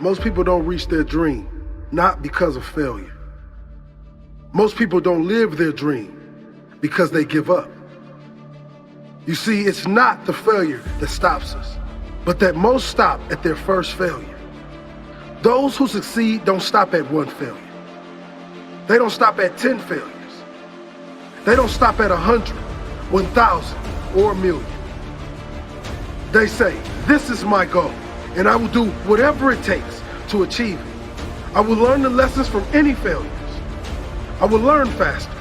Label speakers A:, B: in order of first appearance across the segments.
A: Most people don't reach their dream, not because of failure. Most people don't live their dream because they give up. You see, it's not the failure that stops us, but that most stop at their first failure. Those who succeed don't stop at one failure. They don't stop at 10 failures. They don't stop at 100, 1,000, or 1,000,000. They say, this is my goal, and I will do whatever it takes to achieve it. I will learn the lessons from any failures. I will learn faster.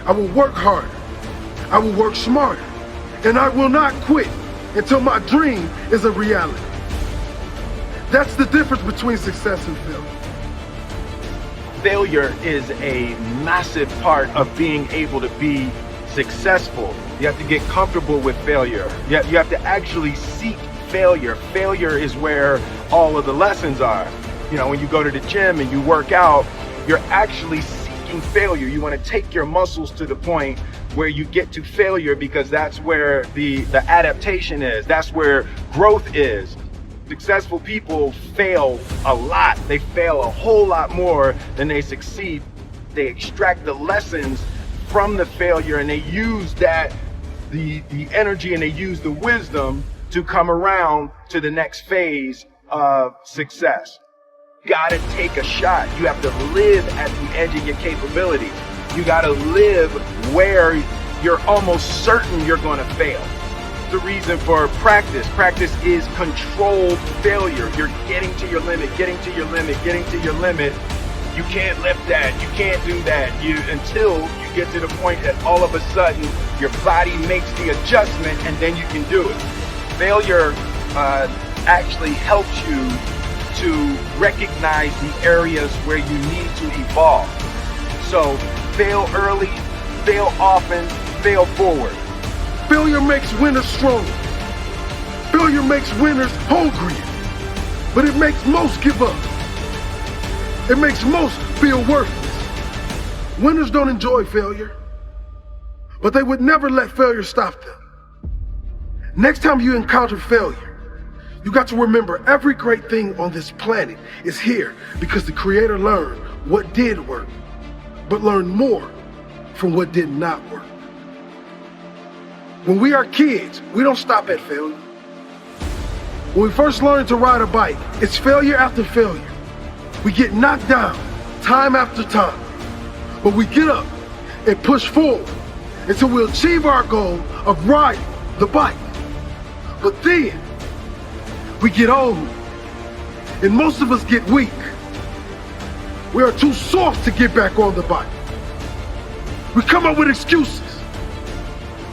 A: I will work harder. I will work smarter. And I will not quit until my dream is a reality. That's the difference between success and failure.
B: Failure is a massive part of being able to be successful. You have to get comfortable with failure. You have to actually seek failure. Failure is where all of the lessons are. You know, when you go to the gym and you work out, you're actually seeking failure. You want to take your muscles to the point where you get to failure, because that's where the adaptation is. That's where growth is. Successful people fail a lot. They fail a whole lot more than they succeed. They extract the lessons from the failure, and they use that, the energy, and they use the wisdom to come around to the next phase of success. You gotta take a shot. You have to live at the edge of your capabilities. You gotta live where you're almost certain you're gonna fail. The reason for practice. Practice is controlled failure. You're getting to your limit, getting to your limit, getting to your limit. You can't lift that, you can't do that, until you get to the point that all of a sudden your body makes the adjustment, and then you can do it. Failure actually helps you to recognize the areas where you need to evolve. So fail early, fail often, fail forward.
A: Failure makes winners stronger. Failure makes winners hungrier. But it makes most give up. It makes most feel worthless. Winners don't enjoy failure, but they would never let failure stop them. Next time you encounter failure, you got to remember every great thing on this planet is here because the Creator learned what did work, but learned more from what did not work. When we are kids, we don't stop at failure. When we first learn to ride a bike, it's failure after failure. We get knocked down time after time, but we get up and push forward until we achieve our goal of riding the bike. But then we get old, and most of us get weak. We are too soft to get back on the bike. We come up with excuses.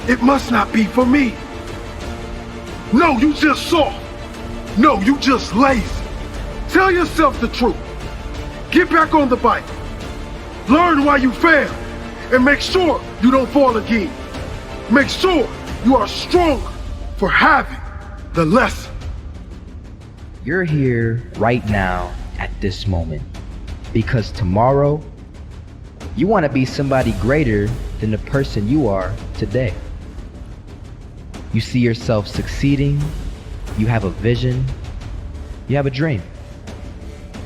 A: It must not be for me. No, you just soft. No, you just lazy. Tell yourself the truth. Get back on the bike. Learn why you failed, and make sure you don't fall again. Make sure you are stronger for having the lesson.
C: You're here right now at this moment because tomorrow you want to be somebody greater than the person you are today. You see yourself succeeding, you have a vision, you have a dream.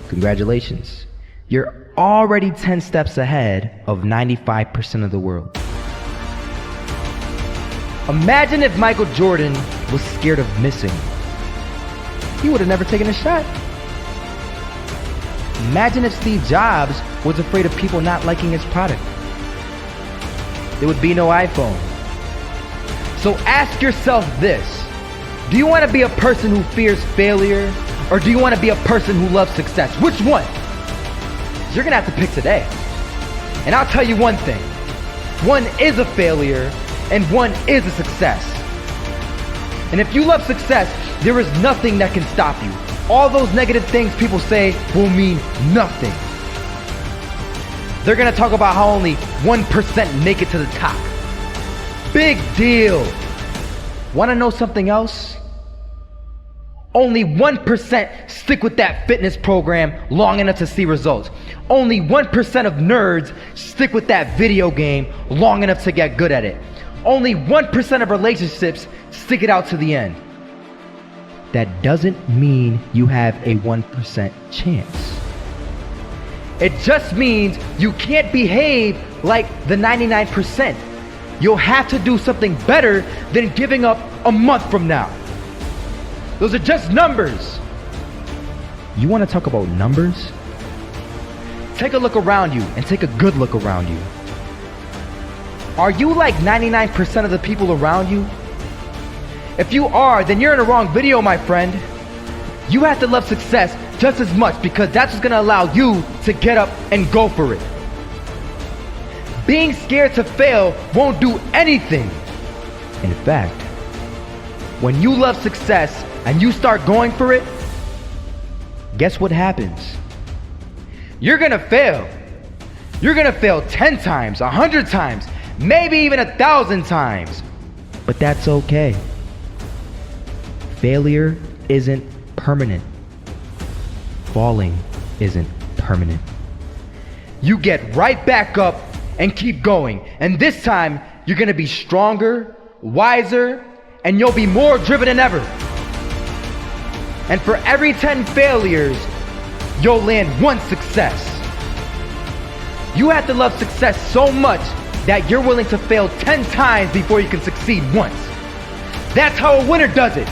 C: Congratulations. You're already 10 steps ahead of 95% of the world. Imagine if Michael Jordan was scared of missing. He would have never taken a shot. Imagine if Steve Jobs was afraid of people not liking his product. There would be no iPhone. So ask yourself this: do you want to be a person who fears failure, or do you want to be a person who loves success? Which one? You're gonna have to pick today. And I'll tell you one thing: one is a failure and one is a success. And if you love success, there is nothing that can stop you. All those negative things people say will mean nothing. They're gonna talk about how only 1% make it to the top. Big deal. Wanna know something else? Only 1% stick with that fitness program long enough to see results. Only 1% of nerds stick with that video game long enough to get good at it. Only 1% of relationships stick it out to the end. that doesn't mean you have a 1% chance. It just means you can't behave like the 99%. You'll have to do something better than giving up a month from now. Those are just numbers. You want to talk about numbers? Take a look around you and take a good look around you. Are you like 99% of the people around you? If you are, then you're in the wrong video, my friend. You have to love success just as much because that's what's going to allow you to get up and go for it. Being scared to fail won't do anything. In fact, when you love success and you start going for it, guess what happens? You're going to fail. You're going to fail 10 times, 100 times, maybe even 1,000 times. But that's okay. Failure isn't permanent. Falling isn't permanent. You get right back up and keep going. And this time, you're gonna be stronger, wiser, and you'll be more driven than ever. And for every 10 failures, you'll land one success. You have to love success so much that you're willing to fail 10 times before you can succeed once. That's how a winner does it.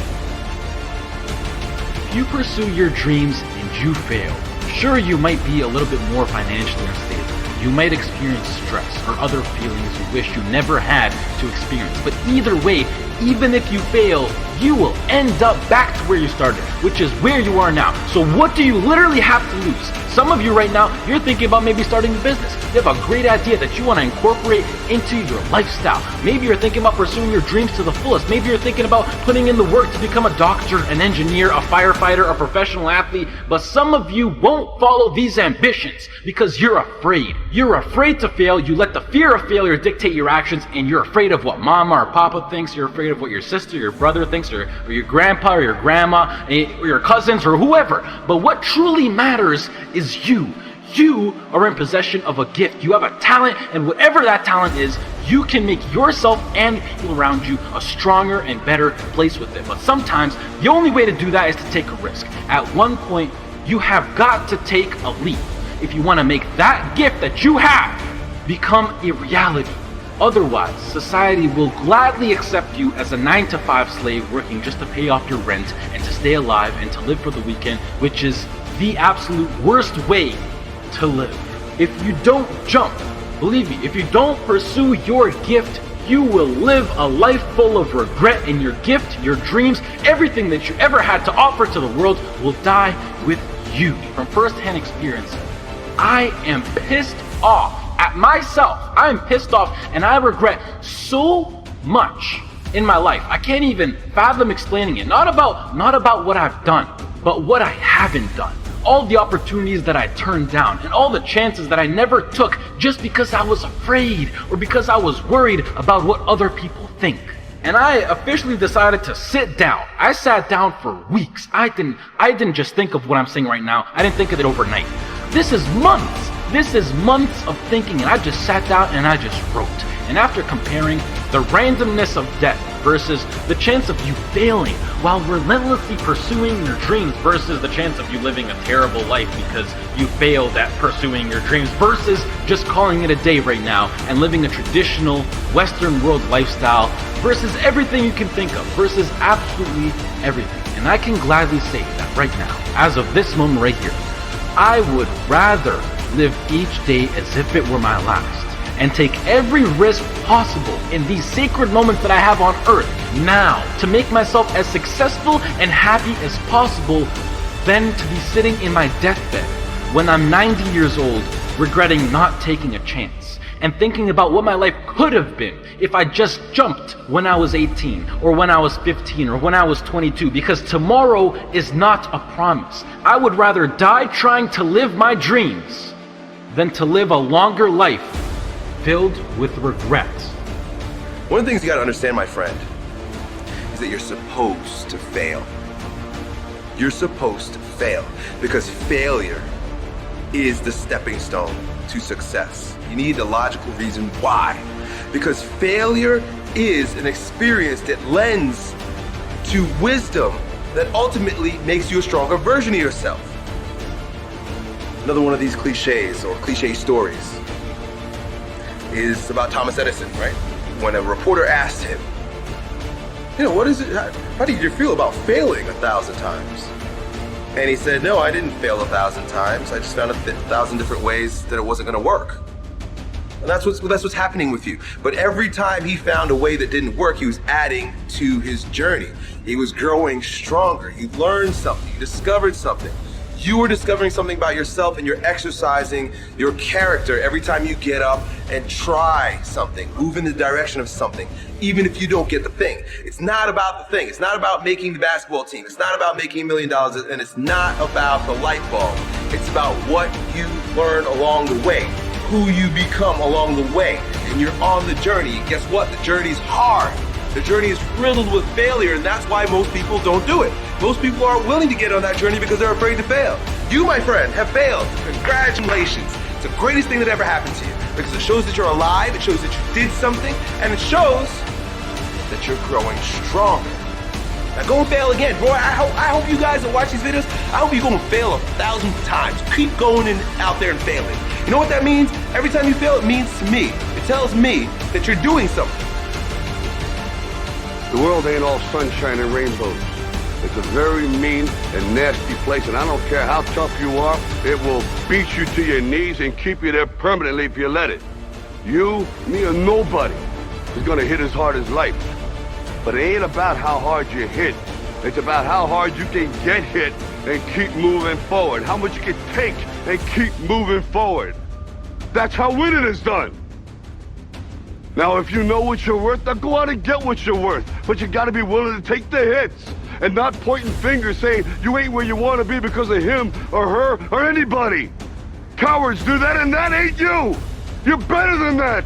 D: If you pursue your dreams and you fail, sure, you might be a little bit more financially unstable. You might experience stress or other feelings you wish you never had to experience. But either way, even if you fail, you will end up back to where you started, which is where you are now. So what do you literally have to lose? Some of you right now, you're thinking about maybe starting a business. You have a great idea that you want to incorporate into your lifestyle. Maybe you're thinking about pursuing your dreams to the fullest. Maybe you're thinking about putting in the work to become a doctor, an engineer, a firefighter, a professional athlete. But some of you won't follow these ambitions because you're afraid. You're afraid to fail. You let the fear of failure dictate your actions, and you're afraid of what mama or papa thinks. You're afraid of what your sister, your brother thinks, or your grandpa or your grandma, or your cousins, or whoever. But what truly matters is you. You are in possession of a gift. You have a talent, and whatever that talent is, you can make yourself and people around you a stronger and better place with it. But sometimes the only way to do that is to take a risk. At one point, you have got to take a leap if you want to make that gift that you have become a reality. Otherwise, society will gladly accept you as a 9-to-5 slave working just to pay off your rent and to stay alive and to live for the weekend, which is the absolute worst way to live. If you don't jump, believe me, if you don't pursue your gift, you will live a life full of regret, and your gift, your dreams, everything that you ever had to offer to the world will die with you. From first-hand experience, I am pissed off at myself. I am pissed off and I regret so much in my life. I can't even fathom explaining it. Not about what I've done, but what I haven't done. All the opportunities that I turned down and all the chances that I never took just because I was afraid or because I was worried about what other people think. And I officially decided to sit down. I sat down for weeks. I didn't just think of what I'm saying right now. I didn't think of it overnight. This is months. This is months of thinking, and I just sat down and I just wrote. And after comparing the randomness of death versus the chance of you failing while relentlessly pursuing your dreams versus the chance of you living a terrible life because you failed at pursuing your dreams versus just calling it a day right now and living a traditional Western world lifestyle versus everything you can think of versus absolutely everything. And I can gladly say that right now, as of this moment right here, I would rather live each day as if it were my last and take every risk possible in these sacred moments that I have on earth now to make myself as successful and happy as possible than to be sitting in my deathbed when I'm 90 years old regretting not taking a chance and thinking about what my life could have been if I just jumped when I was 18 or when I was 15 or when I was 22, because tomorrow is not a promise. I would rather die trying to live my dreams than to live a longer life filled with regrets.
E: One of the things you gotta understand, my friend, is that you're supposed to fail. You're supposed to fail because failure is the stepping stone to success. You need a logical reason why. Because failure is an experience that lends to wisdom, that ultimately makes you a stronger version of yourself. Another one of these cliches or cliche stories is about Thomas Edison, right? When a reporter asked him, what is it, how did you feel about failing 1,000 times? And he said, no, I didn't fail 1,000 times. I just found 1,000 different ways that it wasn't gonna work. And that's what's happening with you. But every time he found a way that didn't work, he was adding to his journey. He was growing stronger. He learned something, he discovered something. You are discovering something about yourself, and you're exercising your character every time you get up and try something, move in the direction of something, even if you don't get the thing. It's not about the thing. It's not about making the basketball team. It's not about making $1 million, and it's not about the light bulb. It's about what you learn along the way, who you become along the way, and you're on the journey. And guess what? The journey's hard. The journey is riddled with failure, and that's why most people don't do it. Most people aren't willing to get on that journey because they're afraid to fail. You, my friend, have failed. Congratulations. It's the greatest thing that ever happened to you because it shows that you're alive, it shows that you did something, and it shows that you're growing stronger. Now go and fail again. Boy, I hope you guys that watch these videos, I hope you go and fail 1,000 times. Keep going out there and failing. You know what that means? Every time you fail, it means to me. It tells me that you're doing something.
F: The world ain't all sunshine and rainbows. It's a very mean and nasty place, and I don't care how tough you are, it will beat you to your knees and keep you there permanently if you let it. You, me, or nobody is gonna hit as hard as life. But it ain't about how hard you hit. It's about how hard you can get hit and keep moving forward. How much you can take and keep moving forward. That's how winning is done. Now, if you know what you're worth, now go out and get what you're worth. But you gotta be willing to take the hits and not pointing fingers saying you ain't where you wanna be because of him or her or anybody. Cowards do that, and that ain't you. You're better than that.